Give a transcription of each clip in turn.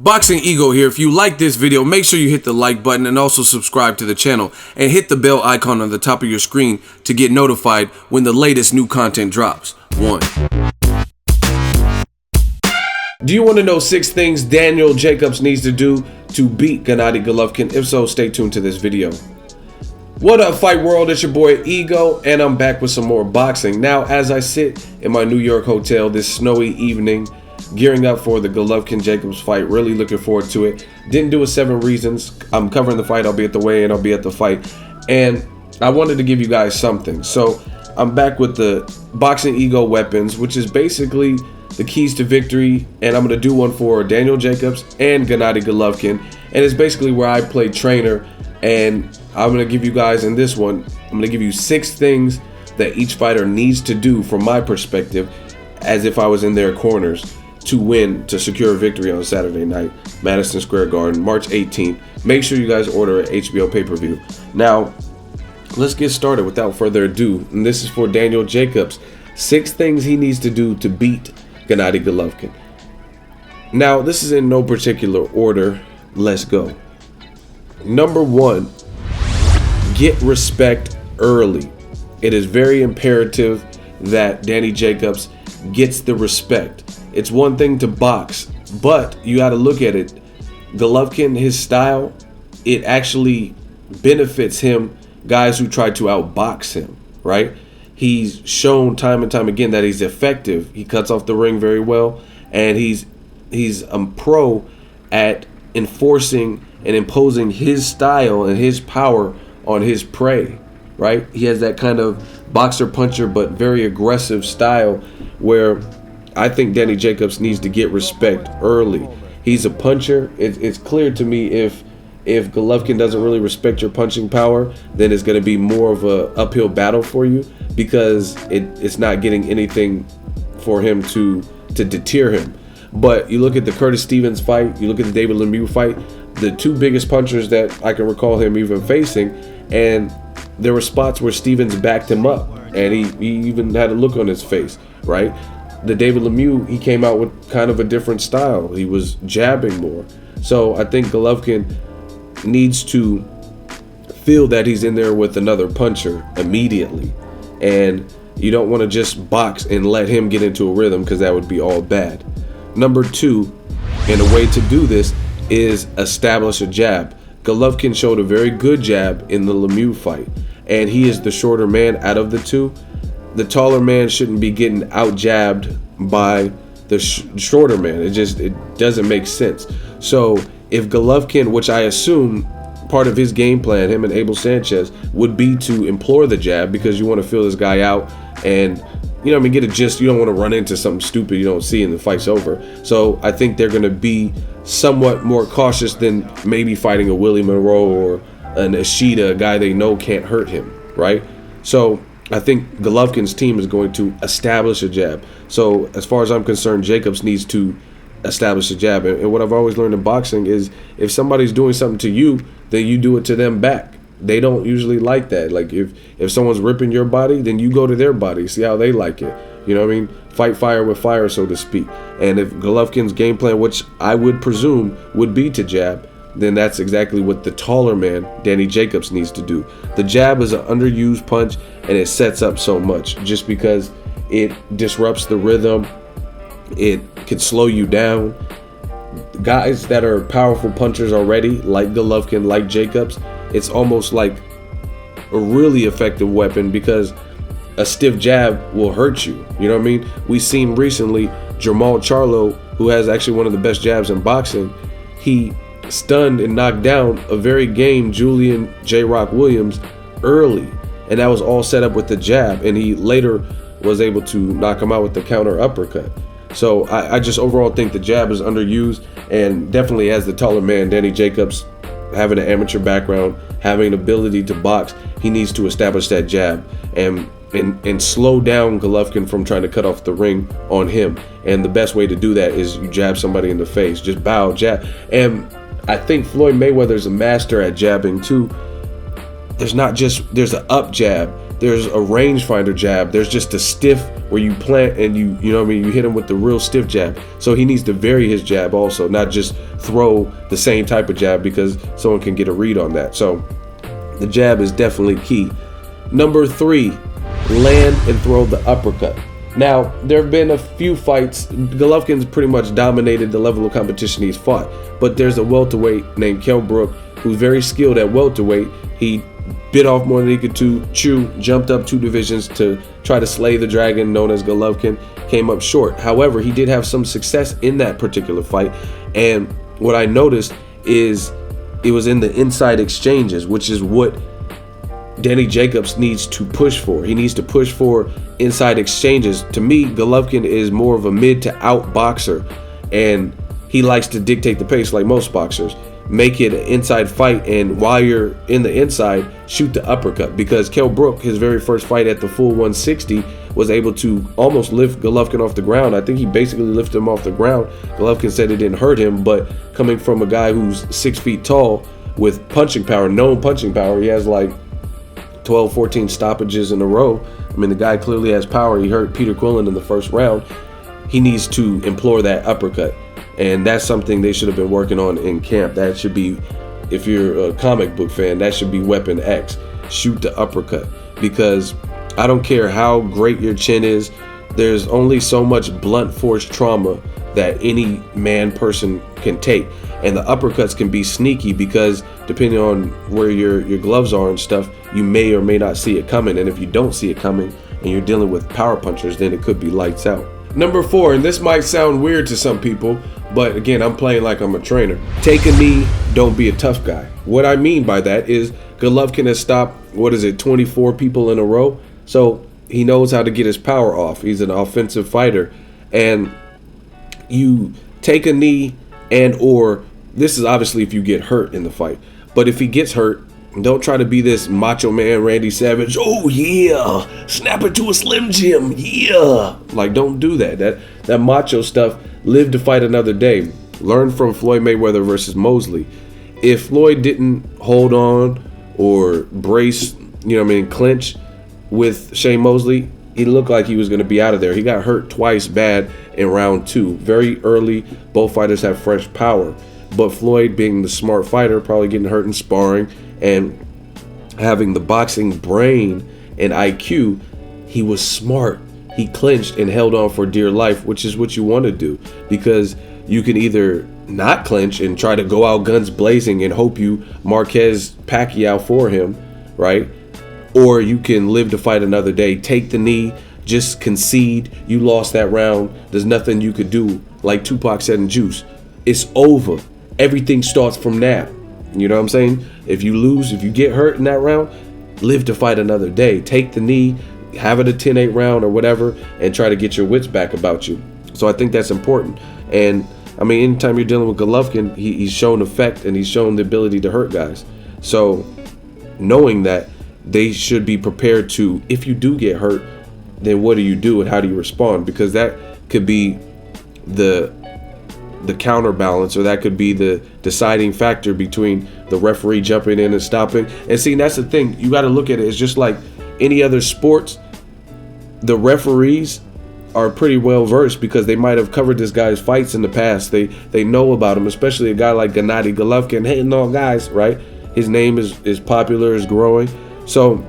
Boxingego here. If you like this video, make sure you hit the like button and also subscribe to the channel and hit the bell icon on the top of your screen to get notified when the latest new content drops. 1. Do you want to know 6 things Daniel Jacobs needs to do to beat Gennady Golovkin? If so, stay tuned to this video. What up, Fight World? It's your boy Ego, and I'm back with some more boxing. Now, as I sit in my New York hotel this snowy evening, gearing up for the Golovkin-Jacobs fight, really looking forward to it. Didn't do a 7 reasons. I'm covering the fight. I'll be at the weigh-in. I'll be at the fight. And I wanted to give you guys something. So I'm back with the Boxingego weapons, which is basically the keys to victory. And I'm going to do one for Daniel Jacobs and Gennady Golovkin. And it's basically where I play trainer. And I'm going to give you guys in this one, I'm going to give you 6 things that each fighter needs to do from my perspective, as if I was in their corners, to win, to secure a victory on Saturday night, Madison Square Garden, March 18th. Make sure you guys order an HBO pay-per-view. Now, let's get started without further ado. And this is for Daniel Jacobs. 6 things he needs to do to beat Gennady Golovkin. Now, this is in no particular order. Let's go. Number 1, get respect early. It is very imperative that Danny Jacobs gets the respect. It's one thing to box, but you got to look at it. Golovkin, his style, it actually benefits him, guys who try to outbox him, right? He's shown time and time again that he's effective. He cuts off the ring very well, and he's a pro at enforcing and imposing his style and his power on his prey, right? He has that kind of boxer puncher but very aggressive style where I think Danny Jacobs needs to get respect early. He's a puncher. It's clear to me if Golovkin doesn't really respect your punching power, then it's going to be more of a uphill battle for you, because it's not getting anything for him to deter him. But you look at the Curtis Stevens fight, you look at the David Lemieux fight, the 2 biggest punchers that I can recall him even facing, and there were spots where Stevens backed him up, and he even had a look on his face, right? The David Lemieux, he came out with kind of a different style. He was jabbing more. So I think Golovkin needs to feel that he's in there with another puncher immediately. And you don't want to just box and let him get into a rhythm, because that would be all bad. Number 2, and a way to do this is establish a jab. Golovkin showed a very good jab in the Lemieux fight, and he is the shorter man out of the 2. The taller man shouldn't be getting out jabbed by the shorter man. It doesn't make sense. So if Golovkin, which I assume part of his game plan, him and Abel Sanchez, would be to implore the jab, because you want to feel this guy out and, you know what I mean, get a gist. You don't want to run into something stupid you don't see and the fight's over. So I think they're going to be somewhat more cautious than maybe fighting a Willie Monroe or an Ishida, a guy they know can't hurt him, right? So I think Golovkin's team is going to establish a jab. So as far as I'm concerned, Jacobs needs to establish a jab. And what I've always learned in boxing is if somebody's doing something to you, then you do it to them back. They don't usually like that. Like if someone's ripping your body, then you go to their body, see how they like it. You know what I mean? Fight fire with fire, so to speak. And if Golovkin's game plan, which I would presume would be to jab, then that's exactly what the taller man, Danny Jacobs, needs to do. The jab is an underused punch, and it sets up so much just because it disrupts the rhythm. It can slow you down. Guys that are powerful punchers already, like Golovkin, like Jacobs, it's almost like a really effective weapon, because a stiff jab will hurt you. You know what I mean? We've seen recently Jermall Charlo, who has actually one of the best jabs in boxing, he stunned and knocked down a very game Julian J. Rock Williams early, and that was all set up with the jab, and he later was able to knock him out with the counter uppercut. So I just overall think the jab is underused, and definitely as the taller man, Danny Jacobs, having an amateur background, having an ability to box, he needs to establish that jab and slow down Golovkin from trying to cut off the ring on him. And the best way to do that is you jab somebody in the face, just bow, jab. And I think Floyd Mayweather's a master at jabbing too. there's an up jab, there's a rangefinder jab, there's just a stiff where you plant and you know what I mean, you hit him with the real stiff jab. So he needs to vary his jab also, not just throw the same type of jab, because someone can get a read on that. So the jab is definitely key. Number 3, land and throw the uppercut. Now, there have been a few fights. Golovkin's pretty much dominated the level of competition he's fought, but there's a welterweight named Kell Brook who's very skilled at welterweight. He bit off more than he could chew, jumped up 2 divisions to try to slay the dragon known as Golovkin, came up short. However, he did have some success in that particular fight, and what I noticed is it was in the inside exchanges, which is what Danny Jacobs needs to push for. He needs to push for inside exchanges. To me, Golovkin is more of a mid to out boxer, and he likes to dictate the pace like most boxers. Make it an inside fight, and while you're in the inside, shoot the uppercut, because Kell Brook, his very first fight at the full 160, was able to almost lift Golovkin off the ground. I think he basically lifted him off the ground. Golovkin said it didn't hurt him, but coming from a guy who's 6 feet tall with punching power, known punching power, he has like 12, 14 stoppages in a row. I mean, the guy clearly has power. He hurt Peter Quillen in the first round. He needs to implore that uppercut. And that's something they should have been working on in camp. That should be, if you're a comic book fan, that should be weapon X. Shoot the uppercut. Because I don't care how great your chin is, there's only so much blunt force trauma that any person can take. And the uppercuts can be sneaky, because depending on where your gloves are and stuff, you may or may not see it coming. And if you don't see it coming and you're dealing with power punchers, then it could be lights out. Number 4, and this might sound weird to some people, but again, I'm playing like I'm a trainer. Take a knee, don't be a tough guy. What I mean by that is Golovkin has stopped, 24 people in a row. So he knows how to get his power off. He's an offensive fighter. And you take a knee, and or this is obviously if you get hurt in the fight. But if he gets hurt, don't try to be this macho man Randy Savage. Oh yeah, snap it to a Slim Jim. Yeah, like don't do that. That macho stuff. Live to fight another day. Learn from Floyd Mayweather versus Mosley. If Floyd didn't hold on or brace, clinch with Shane Mosley, he looked like he was going to be out of there. He got hurt twice bad in round 2. Very early. Both fighters have fresh power. But Floyd, being the smart fighter, probably getting hurt in sparring and having the boxing brain and IQ, he was smart. He clinched and held on for dear life, which is what you want to do, because you can either not clinch and try to go out guns blazing and hope you Marquez Pacquiao for him, right? Or you can live to fight another day. Take the knee, just concede. You lost that round. There's nothing you could do. Like Tupac said in Juice, it's over. Everything starts from now. You know what I'm saying? If you lose, if you get hurt in that round, live to fight another day. Take the knee, have it a 10-8 round or whatever, and try to get your wits back about you. So I think that's important. And I mean, anytime you're dealing with Golovkin, he's shown effect and he's shown the ability to hurt guys. So knowing that, they should be prepared to, if you do get hurt, then what do you do and how do you respond? Because that could be the counterbalance, or that could be the deciding factor between the referee jumping in and stopping. And see, that's the thing. You got to look at it. It's just like any other sports. The referees are pretty well versed because they might have covered this guy's fights in the past. They know about him, especially a guy like Gennady Golovkin, hitting all guys, right? His name is popular, is growing. So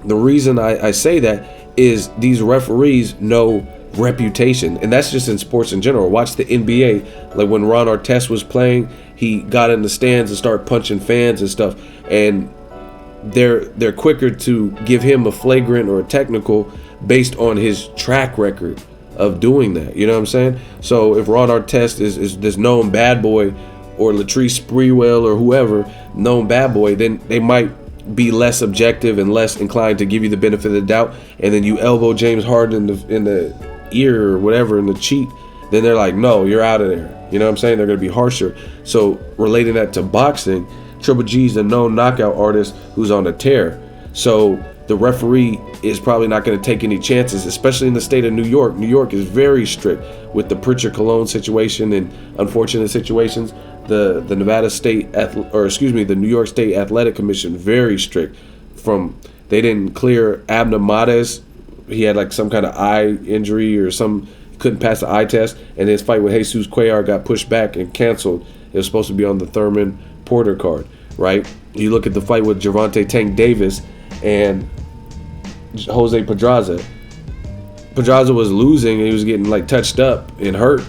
the reason I say that is these referees know reputation, and that's just in sports in general. Watch the NBA. Like when Ron Artest was playing, he got in the stands and started punching fans and stuff, and they're quicker to give him a flagrant or a technical based on his track record of doing that. You know what I'm saying? So if Ron Artest is this known bad boy, or Latrice Sprewell or whoever, known bad boy, then they might be less objective and less inclined to give you the benefit of the doubt. And then you elbow James Harden in the ear or whatever, in the cheek, then they're like, no, you're out of there. You know what I'm saying? They're going to be harsher. So relating that to boxing, Triple G's a known knockout artist who's on a tear. So the referee is probably not going to take any chances, especially in the state of New York. New York is very strict with the Pritchard Cologne situation and unfortunate situations. The New York State Athletic Commission, very strict they didn't clear Abner Mares. He had like some kind of eye injury or couldn't pass the eye test, and his fight with Jesus Cuellar got pushed back and canceled. It was supposed to be on the Thurman Porter card, right? You look at the fight with Gervonta Tank Davis and Jose Pedraza. Pedraza was losing and he was getting like touched up and hurt,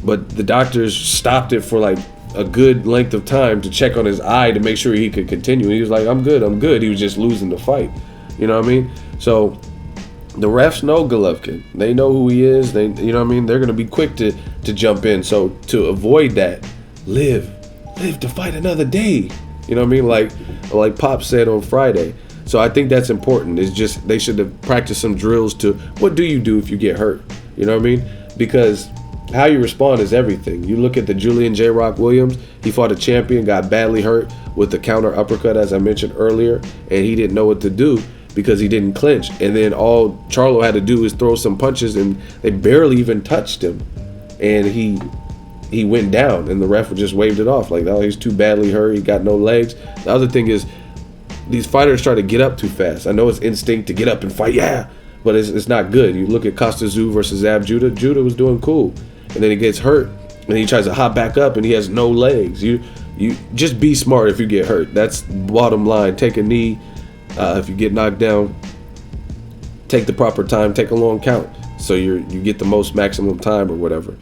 but the doctors stopped it for like a good length of time to check on his eye to make sure he could continue. He was like, I'm good. He was just losing the fight. You know what I mean? So the refs know Golovkin. They know who he is. You know what I mean? They're going to be quick to jump in. So to avoid that, live to fight another day. You know what I mean? Like Pop said on Friday. So I think that's important. It's just they should have practiced some drills to what do you do if you get hurt? You know what I mean? Because how you respond is everything. You look at the Julian J. Rock Williams. He fought a champion, got badly hurt with the counter uppercut, as I mentioned earlier, and he didn't know what to do because he didn't clinch. And then all Charlo had to do is throw some punches, and they barely even touched him. And he went down, and the ref just waved it off. Like, oh, he's too badly hurt. He got no legs. The other thing is these fighters try to get up too fast. I know it's instinct to get up and fight, yeah, but it's not good. You look at Costa Tszyu versus Ab Judah. Judah was doing cool. And then he gets hurt, and he tries to hop back up, and he has no legs. You just be smart if you get hurt. That's bottom line. Take a knee. If you get knocked down, take the proper time. Take a long count so you get the most maximum time or whatever.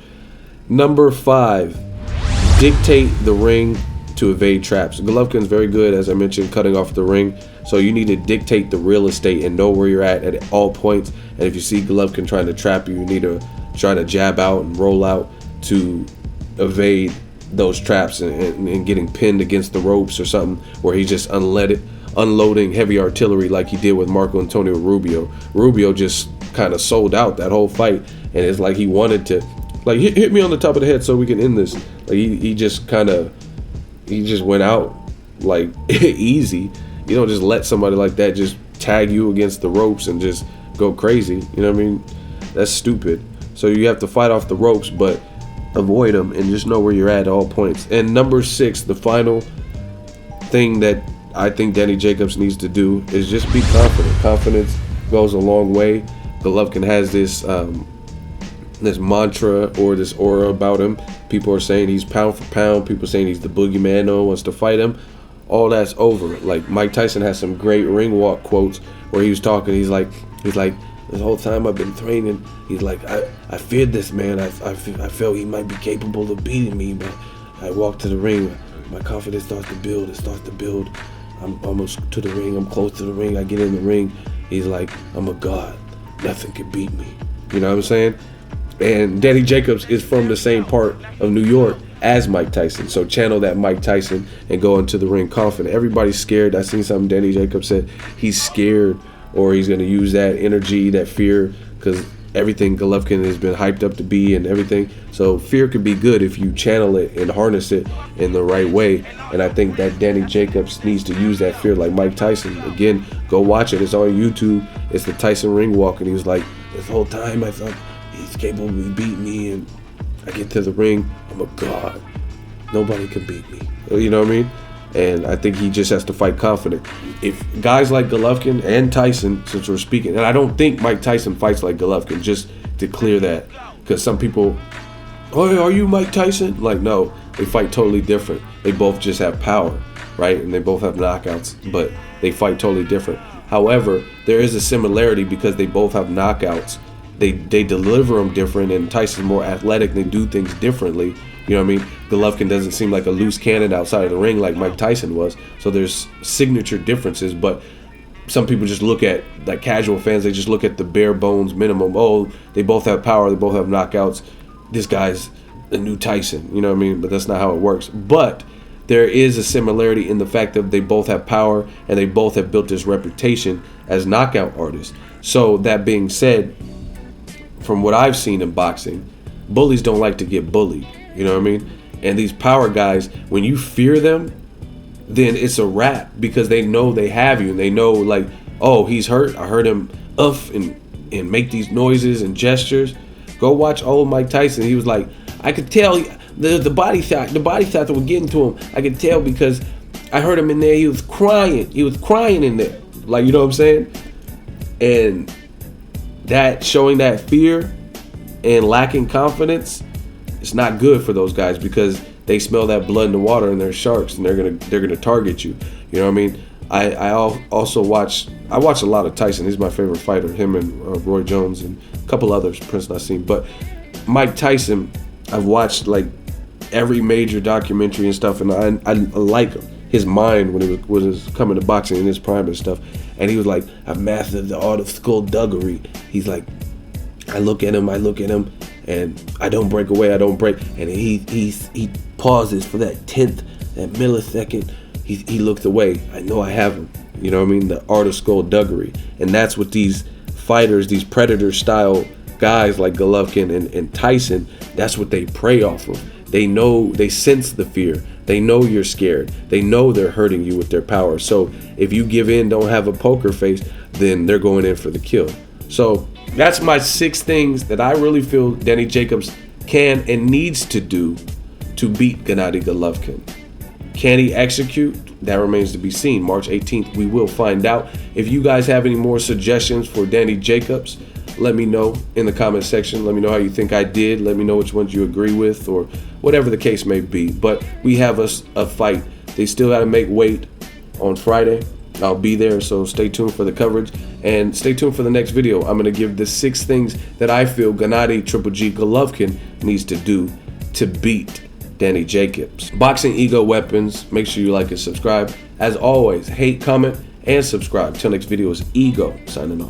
Number 5, dictate the ring to evade traps. Golovkin's very good, as I mentioned, cutting off the ring. So you need to dictate the real estate and know where you're at all points. And if you see Golovkin trying to trap you, you need to try to jab out and roll out to evade those traps and getting pinned against the ropes or something where he's just unloading heavy artillery like he did with Marco Antonio Rubio. Rubio just kind of sold out that whole fight, and it's like he wanted to like hit me on the top of the head so we can end this. Like he just went out like easy. You don't just let somebody like that just tag you against the ropes and just go crazy. You know what I mean? That's stupid. So you have to fight off the ropes, but avoid them and just know where you're at all points. And number 6, the final thing that I think Danny Jacobs needs to do is just be confident. Confidence goes a long way. Golovkin has this mantra or this aura about him. People are saying he's pound for pound. People are saying he's the boogeyman. No one wants to fight him. All that's over. Like Mike Tyson has some great ring walk quotes where he was talking. He's like, this whole time I've been training, he's like, I feared this man. I felt he might be capable of beating me, but I walked to the ring. My confidence starts to build. It starts to build. I'm almost to the ring. I'm close to the ring. I get in the ring. He's like, I'm a god. Nothing can beat me. You know what I'm saying? And Danny Jacobs is from the same part of New York as Mike Tyson. So channel that Mike Tyson and go into the ring confident. Everybody's scared. I seen something Danny Jacobs said. He's scared, or he's going to use that energy, that fear, because everything Golovkin has been hyped up to be and everything. So fear could be good if you channel it and harness it in the right way. And I think that Danny Jacobs needs to use that fear like Mike Tyson. Again, go watch it. It's on YouTube. It's the Tyson ring walk. And he was like, this whole time I thought he's capable of beating me. And I get to the ring, I'm a god. Nobody can beat me. You know what I mean? And I think he just has to fight confident. If guys like Golovkin and Tyson, since we're speaking, and I don't think Mike Tyson fights like Golovkin, just to clear that, because some people, oh, are you Mike Tyson? Like, no, they fight totally different. They both just have power, right? And they both have knockouts, but they fight totally different. However, there is a similarity because they both have knockouts. They deliver them different, and Tyson's more athletic. They do things differently. You know what I mean? Golovkin doesn't seem like a loose cannon outside of the ring like Mike Tyson was. So there's signature differences, but some people just look at, like casual fans, they just look at the bare bones minimum. Oh, they both have power, they both have knockouts. This guy's the new Tyson, you know what I mean? But that's not how it works. But there is a similarity in the fact that they both have power and they both have built this reputation as knockout artists. So that being said, from what I've seen in boxing, bullies don't like to get bullied. You know what I mean? And these power guys, when you fear them, then it's a wrap because they know they have you and they know like, oh, he's hurt. I heard him and make these noises and gestures. Go watch old Mike Tyson. He was like, I could tell the body shots that were getting to him. I could tell because I heard him in there. He was crying. He was crying in there. Like, you know what I'm saying? And that showing that fear and lacking confidence, it's not good for those guys because they smell that blood in the water and they're sharks and they're gonna target you. You know what I mean? I also watch a lot of Tyson. He's my favorite fighter. Him and Roy Jones and a couple others, Prince Nassim. But Mike Tyson, I've watched like every major documentary and stuff, and I like his mind when it was coming to boxing in his prime and stuff. And he was like, I've mastered the art of skullduggery. He's like, I look at him, and I don't break away, I don't break. And he pauses for that tenth, that millisecond. He looked away. I know I have him. You know what I mean? The art of skullduggery. And that's what these fighters, these predator style guys like Golovkin and Tyson, that's what they prey off of. They know, they sense the fear. They know you're scared. They know they're hurting you with their power. So if you give in, don't have a poker face, then they're going in for the kill. So that's my 6 things that I really feel Danny Jacobs can and needs to do to beat Gennady Golovkin. Can he execute? That remains to be seen. March 18th, we will find out. If you guys have any more suggestions for Danny Jacobs, let me know in the comment section. Let me know how you think I did. Let me know which ones you agree with or whatever the case may be. But we have a fight. They still got to make weight on Friday. I'll be there, so stay tuned for the coverage. And stay tuned for the next video. I'm going to give the 6 things that I feel Gennady Triple G Golovkin needs to do to beat Danny Jacobs. Boxingego weapons. Make sure you like and subscribe. As always, hate, comment, and subscribe. Till next video is Ego signing off.